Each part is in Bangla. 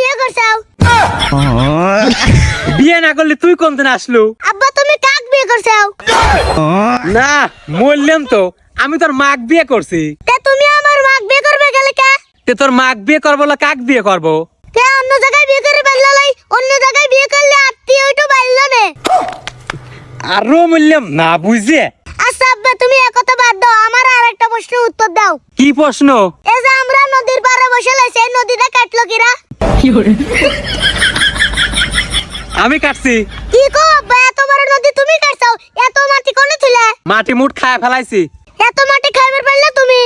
বিয়ে করছাও? বিয়ে না করলে তুই কোন দিন আসলু? আব্বা তুমি কাক বিয়ে করছাও? না বললাম তো আমি তোর মাক বিয়ে করছি। তে তুমি আমার মাক বিয়ে করবে গেলে কে? তে তোর মাক বিয়ে করবো না কাক বিয়ে করবো? কে অন্য জায়গায় বিয়ে করে পারলো নাই? অন্য জায়গায় বিয়ে করলে আত্মীয় হইতো পারলো না। আরো বললাম না বুঝে। আচ্ছা আব্বা তুমি একথা বাদ দাও, আমার আরেকটা প্রশ্নের উত্তর দাও। কি প্রশ্ন? এই যে আমরা নদীর পাড়ে বসে লাইছি, এই নদীটা কাটলো কিরা? আমি কাটছি। কি কো আব্বা, এত বড় নদী তুমি কাটছাও? এত মাটি কোনে ছিলে? মাটি মুঠ খায় ফেলাইছি। এত মাটি খাইবার পারলে তুমি?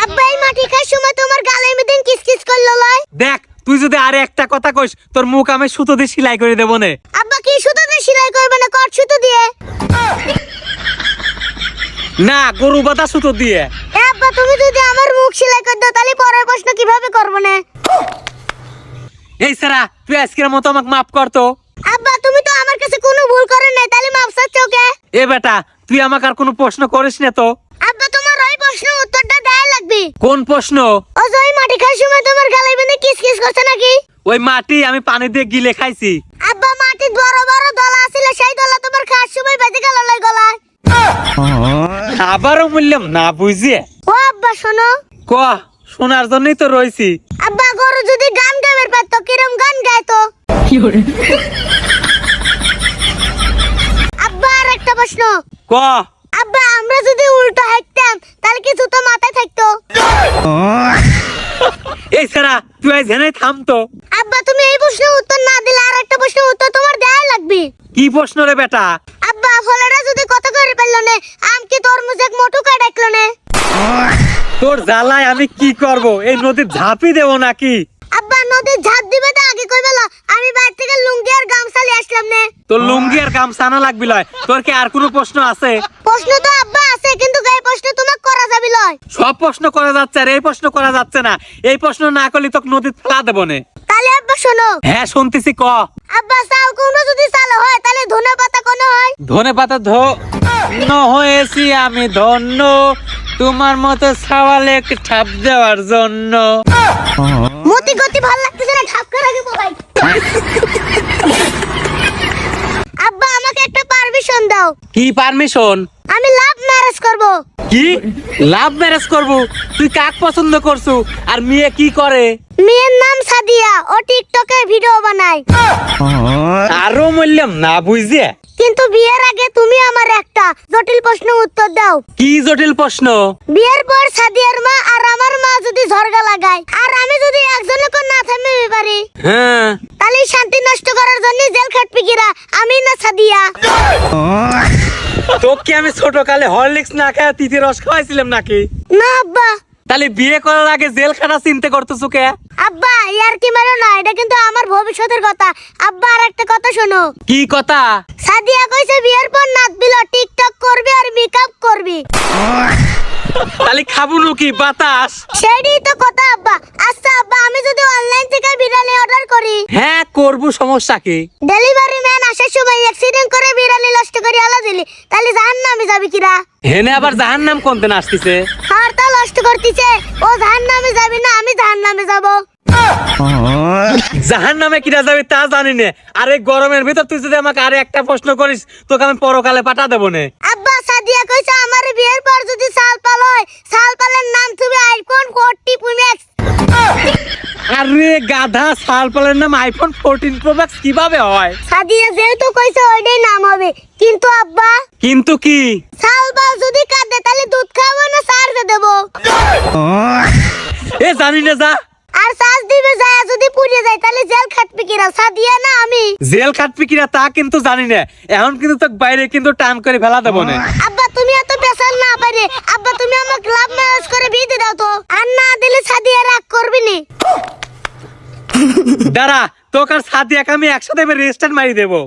আব্বা এই মাটি খাই সময় তোমার গালে মধ্যে কিসকিস করলো লয়? দেখ তুই যদি আরে একটা কথা কইস তোর মুখ আমি সুতো দিয়ে সেলাই করে দেবো নে। আব্বা কি সুতো দিয়ে সেলাই করবে না কট সুতো দিয়ে? না গরু বাঁধা সুতো দিয়ে। এ আব্বা তুমি যদি আমার মুখ সেলাই করে দাও তাহলে পরের প্রশ্ন কিভাবে করব না? এই সারা তুই আজকের মতো আমাকে মাফ কর তো। আব্বা তুমি তো আমার কাছে কোনো ভুল করেন নাই, তাহলে মাপ চাচ্ছো কে? এ বেটা তুই আমাকে আর কোনো প্রশ্ন করিস না তো। আব্বা তোমার ওই প্রশ্ন উত্তরটা দেয়া লাগবে। কোন প্রশ্ন? ও যে ওই মাটি খাওয়ার সময় তোমার গালে মধ্যে কিসকিস করছে নাকি? ওই মাটি আমি পানি দিয়ে গিলে খাইছি। আব্বা মাটির বড় বড় দলা আছিল, সেই দলা তোমার খাওয়ার সময় বেজে গেল লাই গলায়। আবারও বললাম না বুঝিয়ে। ও আব্বা শোনো। ক শোনার জন্যই তো রইছি। আব্বা গরু যদি গান গাইবার পারতো কিরম গান গাইতো? আব্বা আর একটা প্রশ্ন। ক আব্বা আমরা যদি উল্টো হাঁটতাম তাহলে কি জুতো মাথায় থাকতো? এই সারা তুই আজ জেনে থাম তো। আব্বা তুমি এই প্রশ্নের উত্তর না দিলে আর একটা প্রশ্নের উত্তর তোমার দেয়াই লাগবে। কি প্রশ্ন রে বেটা? আব্বা ফলেরা যদি কত করে পেল না, আম কি তরমুজ এক মোটু কা ডাকলো না? তোর জ্বালায় আমি কি করব? এই নদীর ঝাঁপি দেবো নাকি? আব্বা নদীর ঝাঁপ দিবে তো আগে কই বেলা, আমি বাইরে থেকে লুঙ্গি আর গামছা নিয়ে আসলাম না। তোর লুঙ্গি আর গামছা না লাগবি লয়। তোর কি আর কোনো প্রশ্ন আছে? প্রশ্ন তো আব্বা আছে, কিন্তু এই প্রশ্ন তোমাক করা যাবে লয়। সব প্রশ্ন করা যাচ্ছে আর এই প্রশ্ন করা যাচ্ছে না। এই প্রশ্ন না করলে তোকে নদীতে ফেলা দেবো নে। তাহলে আব্বা শোনো। হ্যাঁ শুনতেছি ক। আব্বা চাল কোনো যদি চাল হয় তাহলে ধনে পাতা কোন হয়? ধনে পাতা ধন্য হয়েছি আমি ধন্য তোমার মতো সওয়ালে ঠাপ দেওয়ার জন্য। মতি গতি ভাল লাগতেছে না, ঠাপ করে আগে ভাই। আব্বা আমাকে একটা পারমিশন দাও। কি পারমিশন? আমি লাভ ম্যারেজ করব। কি লাভ ম্যারেজ করব? তুই কাক পছন্দ করছু আর মেয়ে কি করে? মেয়ের নাম সাদিয়া, ও টিকটকে ভিডিও বানায়। আরো বললাম না বুঝিয়ে। কিন্তু বিয়ের আগে তুমি আমার একটা জটিল প্রশ্ন উত্তর দাও। কি জটিল প্রশ্ন? বিয়ের পর সাদিয়ার মা আর আমার মা যদি ঝগড়া লাগায় আর আমি যদি একজনকে না থামিয়ে পারি, হ্যাঁ তাহলে শান্তি নষ্ট করার জন্য জেল খাটবি কিরা, আমি না সাদিয়া? তোকে আমি ছোট কালে হরলিক্স না খায় তিতে রস খাওয়াইছিলাম নাকি? না আব্বা। তাহলে বিয়ে করার আগে জেল খাটা চিন্তা করতেছো কে? আব্বা ইয়ার কি মারো না, এটা কিন্তু আমার ভবিষ্যতের কথা। আব্বা আর একটা কথা শোনো। কি কথা? সাদিয়া কইছে বিয়ের পর নাচবিল, টিকটক করবি আর মেকআপ করবি। তাহলে খাবো নাকি বাতাস? সেইটাই তো কথা আব্বা। আচ্ছা আব্বা আমি যদি অনলাইন থেকে বিরিয়ানি অর্ডার করি, হ্যাঁ করবো, সমস্যা কি? ডেলিভারি ম্যান আসার সময় অ্যাক্সিডেন্ট করে বিরিয়ানি নষ্ট করে আলা দিলি, তাহলে জাহান্নামে যাবি কিরা? হেনে আবার জাহান্নাম কোন দিন আসতেছে? আর তা নষ্ট করতেছে, ও জাহান্নামে যাবি না আমি জাহান্নামে যাব। জাহান্নামে কিরা যাবে তা জানি না। আর এই গরমের ভিতর তুই যদি আমাকে আরে একটা প্রশ্ন করিস তোকে আমি পরকালে পাঠা দেবো না। আব্বা সাদিয়া কইছে আমার বিয়ের পর যদি সাল পাল হয়, সাল পালের নাম তুমি আইফোন 40 প্রো ম্যাক্স। আরে গাধা, সাল পালের নাম আইফোন 14 প্রো ম্যাক্স কিভাবে হয়? সাদিয়া যেহেতু কইছে ওইটাই নাম হবে। কিন্তু আব্বা কিন্তু কি? সাল পাল যদি কাঁদে তাহলে দুধ খাবো না চার্জ দেবো? এ জানি না যা। আর চার্জ দিবে যায় যদি পুড়ে যায় তাহলে জেল খাটবি কিরা, সাদিয়া না আমি? জেল কাটবি কিনা তা কিন্তু জানি না। এখন কিন্তু তোকে বাইরে কিন্তু টান করে ফেলা দেবো না। আব্বা তুমি এত পেশাল না পারে। আব্বা তুমি আমাকে লাভ ম্যারেজ করে বিয়ে দিয়ে দাও তো, আর না দিলে সাদিয়া রাগ করবি নি। দাঁড়া তোকে আর সাদিয়াকে আমি একসাথে রেজিস্টার মারি দেবো।